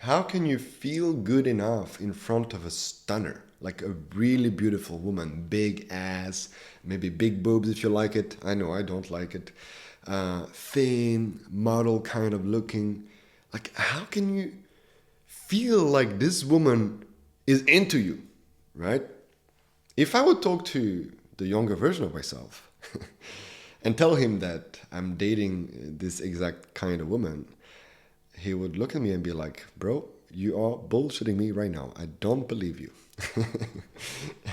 How can you feel good enough in front of a stunner, like a really beautiful woman, big ass, maybe big boobs if you like it. I know I don't like it. Thin, model kind of looking. Like, how can you feel like this woman is into you, right? If I would talk to the younger version of myself and tell him that I'm dating this exact kind of woman, he would look at me and be like, "Bro, you are bullshitting me right now. I don't believe you."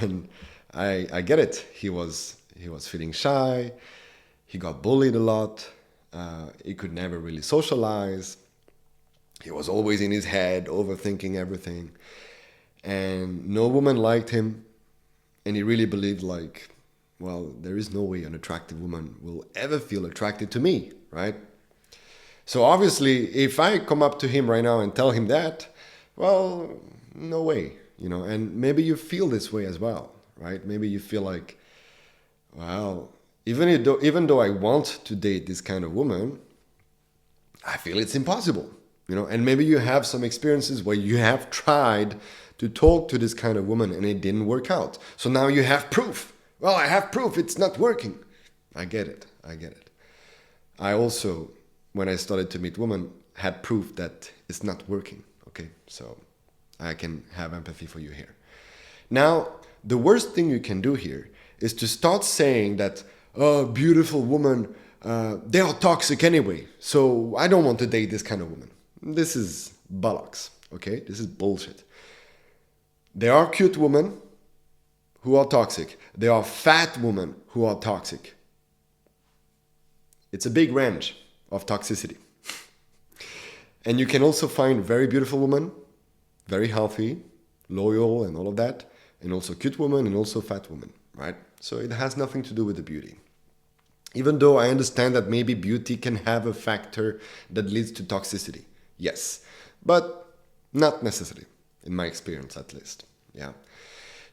And I get it. He was feeling shy. He got bullied a lot. He could never really socialize. He was always in his head, overthinking everything. And no woman liked him. And he really believed, like, well, there is no way an attractive woman will ever feel attracted to me, right? So obviously, if I come up to him right now and tell him that, well, no way, And maybe you feel this way as well, right? Maybe you feel like, well, even though I want to date this kind of woman, I feel it's impossible. And maybe you have some experiences where you have tried to talk to this kind of woman and it didn't work out. So now you have proof. Well, I have proof it's not working. I get it. I get it. I also, when I started to meet women, had proof that it's not working. Okay, so I can have empathy for you here. Now, the worst thing you can do here is to start saying that, oh, beautiful woman, they are toxic anyway, so I don't want to date this kind of woman. This is bollocks, okay? This is bullshit. There are cute women who are toxic. There are fat women who are toxic. It's a big range of toxicity. And you can also find very beautiful women, very healthy, loyal, and all of that, and also cute women and also fat women, right? So it has nothing to do with the beauty. Even though I understand that maybe beauty can have a factor that leads to toxicity. Yes, but not necessarily, in my experience at least. Yeah.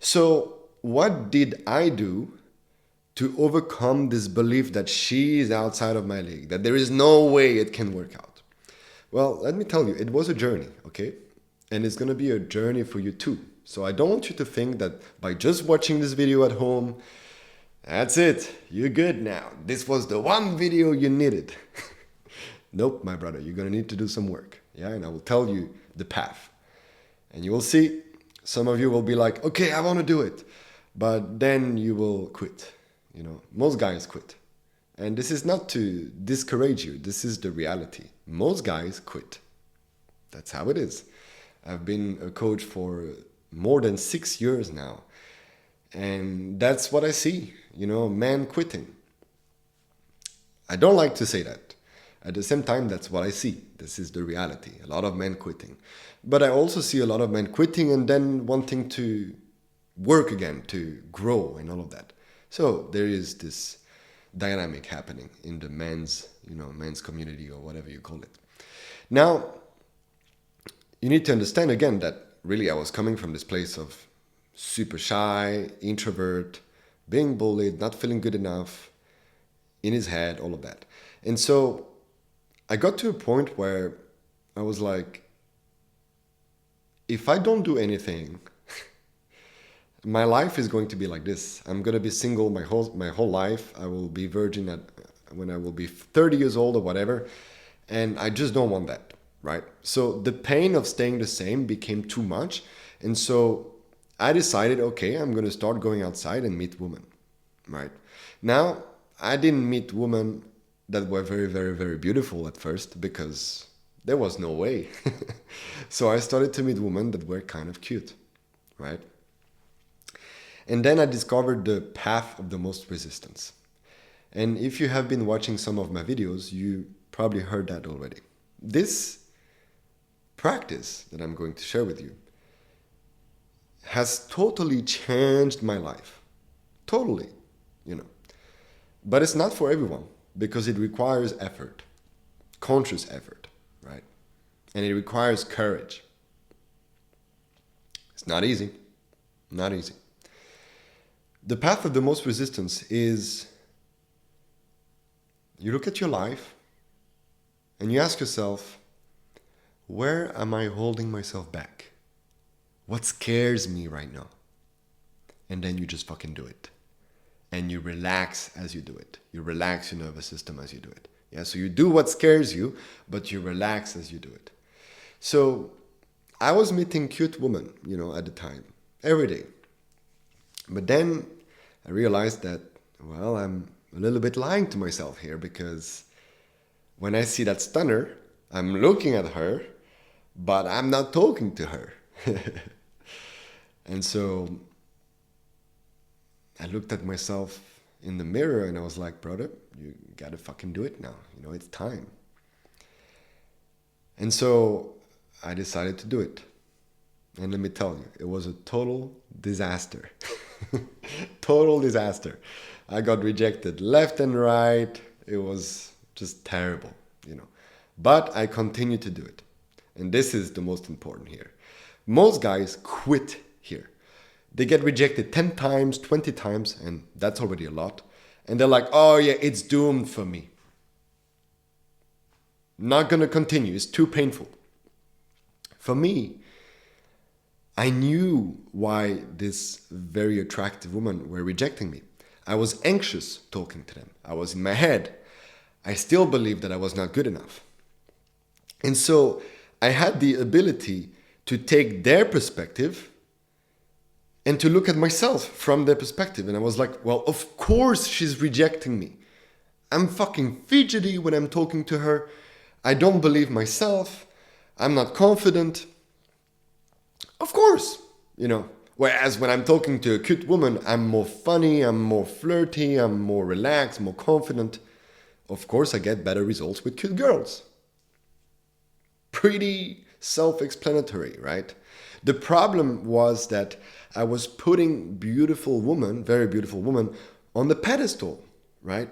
So what did I do to overcome this belief that she is outside of my league, that there is no way it can work out? Well, let me tell you, it was a journey, okay? And it's gonna be a journey for you too. So I don't want you to think that by just watching this video at home, that's it, you're good now. This was the one video you needed. Nope, my brother, you're gonna need to do some work. Yeah, and I will tell you the path. And you will see, some of you will be like, okay, I wanna do it. But then you will quit. Most guys quit. And this is not to discourage you, this is the reality. Most guys quit. That's how it is. I've been a coach for more than 6 years now. And that's what I see, men quitting. I don't like to say that. At the same time, that's what I see. This is the reality. A lot of men quitting. But I also see a lot of men quitting and then wanting to work again, to grow and all of that. So there is this dynamic happening in the men's community or whatever you call it. Now, you need to understand again that really I was coming from this place of super shy, introvert, being bullied, not feeling good enough, in his head, all of that. And so I got to a point where I was like, if I don't do anything, my life is going to be like this. I'm going to be single my whole life. I will be virgin when I will be 30 years old or whatever. And I just don't want that, right? So the pain of staying the same became too much. And so I decided, okay, I'm going to start going outside and meet women, right? Now, I didn't meet women that were very, very, very beautiful at first because there was no way. So I started to meet women that were kind of cute, right? And then I discovered the path of the most resistance. And if you have been watching some of my videos, you probably heard that already. This practice that I'm going to share with you has totally changed my life. Totally, But it's not for everyone because it requires effort, conscious effort, right? And it requires courage. It's not easy, not easy. The path of the most resistance is you look at your life and you ask yourself, Where am I holding myself back? What scares me right now? And then you just fucking do it. And you relax as you do it. You relax your nervous system as you do it. Yeah, so you do what scares you, but you relax as you do it. So I was meeting cute women, at the time, every day. But then I realized that, well, I'm a little bit lying to myself here, because when I see that stunner, I'm looking at her, but I'm not talking to her. And so I looked at myself in the mirror and I was like, brother, you gotta fucking do it now. It's time. And so I decided to do it. And let me tell you, it was a total disaster. Total disaster. I got rejected left and right. It was just terrible. But I continued to do it. And this is the most important here. Most guys quit here. They get rejected 10 times, 20 times, and that's already a lot. And they're like, oh yeah, it's doomed for me. Not gonna continue, it's too painful. For me, I knew why this very attractive women were rejecting me. I was anxious talking to them. I was in my head. I still believed that I was not good enough. And so I had the ability to take their perspective and to look at myself from their perspective. And I was like, well, of course she's rejecting me. I'm fucking fidgety when I'm talking to her. I don't believe myself. I'm not confident. Of course, Whereas when I'm talking to a cute woman, I'm more funny, I'm more flirty, I'm more relaxed, more confident. Of course, I get better results with cute girls. Pretty self-explanatory, right? The problem was that I was putting beautiful woman, very beautiful woman, on the pedestal, right?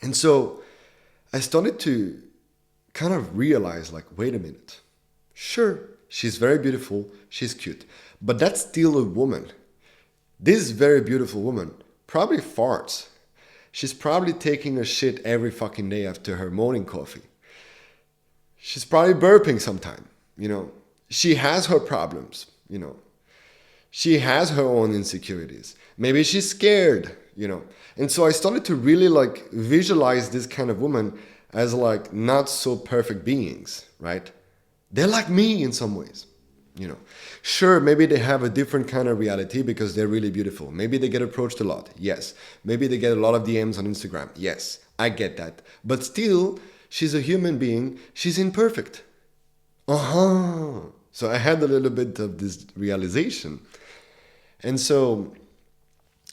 And so I started to kind of realize, like, wait a minute. Sure, she's very beautiful, she's cute, but that's still a woman. This very beautiful woman probably farts. She's probably taking a shit every fucking day after her morning coffee. She's probably burping sometime, She has her problems, She has her own insecurities. Maybe she's scared, And so I started to really visualize this kind of woman as not so perfect beings, right? They're like me in some ways, Sure, maybe they have a different kind of reality because they're really beautiful. Maybe they get approached a lot. Yes. Maybe they get a lot of DMs on Instagram. Yes, I get that. But still, she's a human being. She's imperfect. So I had a little bit of this realization. And so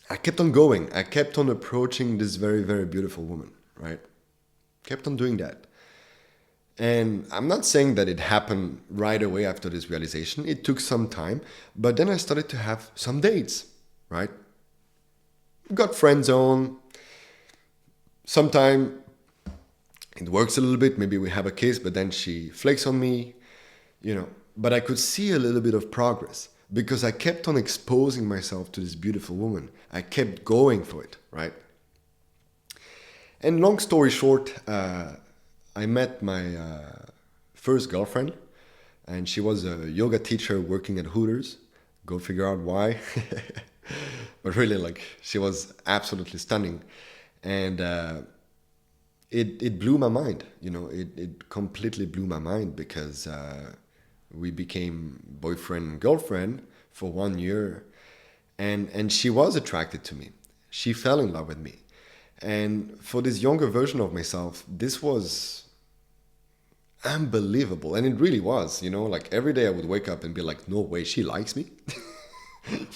I kept on going. I kept on approaching this very, very beautiful woman, right? Kept on doing that. And I'm not saying that it happened right away after this realization. It took some time. But then I started to have some dates, right? Got friend zone. Sometime it works a little bit. Maybe we have a kiss, but then she flakes on me, But I could see a little bit of progress because I kept on exposing myself to this beautiful woman. I kept going for it, right? And long story short, I met my first girlfriend, and she was a yoga teacher working at Hooters. Go figure out why. But really, she was absolutely stunning. And it blew my mind, it completely blew my mind because we became boyfriend and girlfriend for 1 year. And she was attracted to me. She fell in love with me. And for this younger version of myself, this was unbelievable. And it really was, every day I would wake up and be like, no way, she likes me.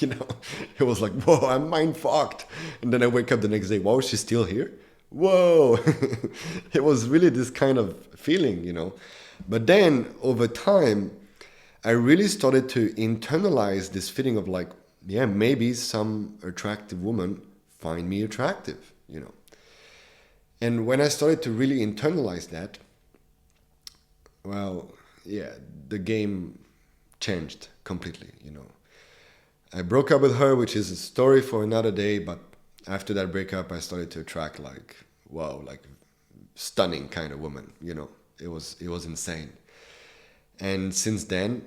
It was like, whoa, I'm mind fucked. And then I wake up the next day, wow, she's still here. Whoa. It was really this kind of feeling, But then over time, I really started to internalize this feeling of yeah, maybe some attractive woman find me attractive, And when I started to really internalize that, well, yeah, the game changed completely, I broke up with her, which is a story for another day, but after that breakup, I started to attract stunning kind of woman, It was insane. And since then,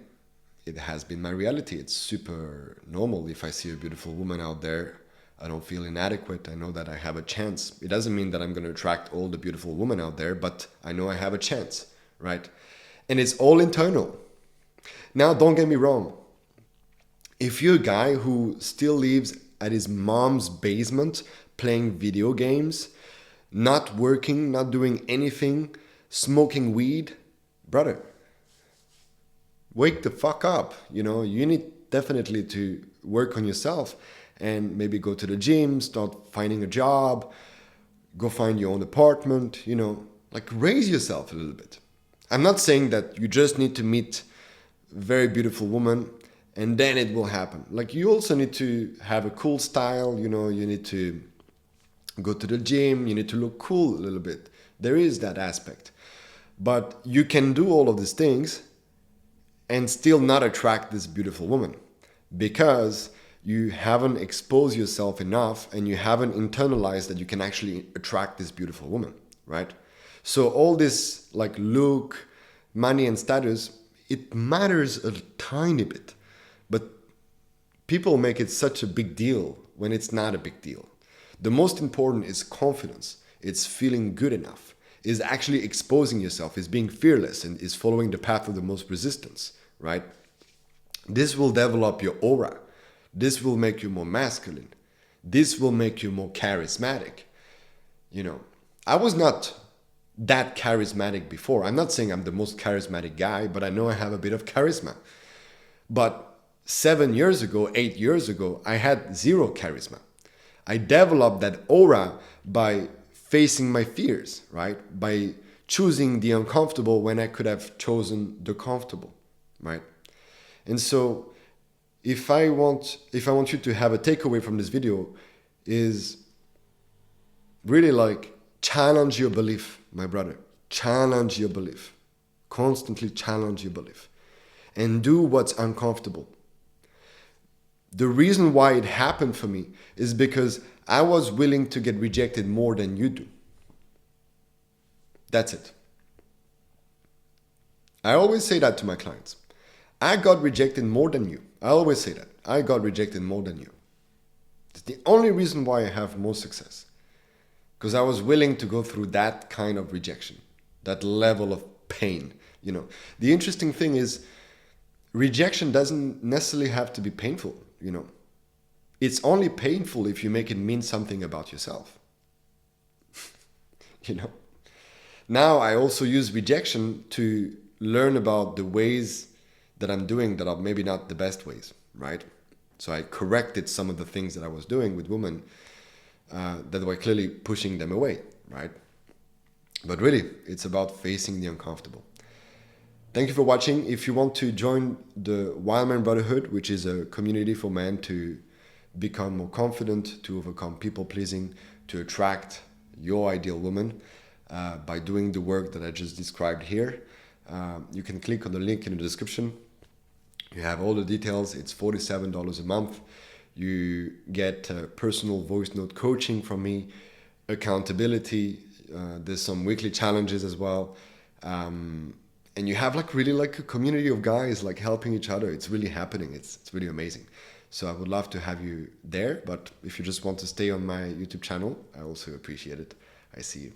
it has been my reality. It's super normal. If I see a beautiful woman out there, I don't feel inadequate. I know that I have a chance. It doesn't mean that I'm going to attract all the beautiful women out there, but I know I have a chance, right? And it's all internal. Now, don't get me wrong. If you're a guy who still lives at his mom's basement playing video games, not working, not doing anything, smoking weed, brother, wake the fuck up. You know, you need definitely to work on yourself and maybe go to the gym, start finding a job, go find your own apartment, you know, like raise yourself a little bit. I'm not saying that you just need to meet a very beautiful woman and then it will happen. Like you also need to have a cool style, you know, you need to go to the gym, you need to look cool a little bit. There is that aspect. But you can do all of these things and still not attract this beautiful woman because you haven't exposed yourself enough and you haven't internalized that you can actually attract this beautiful woman, right? So all this like look, money and status, it matters a tiny bit, but people make it such a big deal when it's not a big deal. The most important is confidence. It's feeling good enough, is actually exposing yourself, is being fearless, and is following the path of the most resistance, right? This will develop your aura. This will make you more masculine. This will make you more charismatic. You know, I was not that charismatic before. I'm not saying I'm the most charismatic guy, but I know I have a bit of charisma. But 7 years ago, 8 years ago, I had zero charisma. I developed that aura by facing my fears, right? By choosing the uncomfortable when I could have chosen the comfortable, right? And so if I want you to have a takeaway from this video is really like challenge your belief, my brother. Challenge your belief. Constantly challenge your belief. And do what's uncomfortable. The reason why it happened for me is because I was willing to get rejected more than you do. That's it. I always say that to my clients. I got rejected more than you. I always say that. I got rejected more than you. It's the only reason why I have more success. Because I was willing to go through that kind of rejection, that level of pain. You know, the interesting thing is rejection doesn't necessarily have to be painful, you know. It's only painful if you make it mean something about yourself. You know. Now I also use rejection to learn about the ways that I'm doing that are maybe not the best ways, right? So I corrected some of the things that I was doing with women that were clearly pushing them away, right? But really, it's about facing the uncomfortable. Thank you for watching. If you want to join the Wildman Brotherhood, which is a community for men to become more confident, to overcome people-pleasing, to attract your ideal woman by doing the work that I just described here, you can click on the link in the description. You have all the details. It's $47 a month. You get personal voice note coaching from me, accountability. There's some weekly challenges as well. And you have like really like a community of guys like helping each other. It's really happening. It's really amazing. So I would love to have you there. But if you just want to stay on my YouTube channel, I also appreciate it. I see you.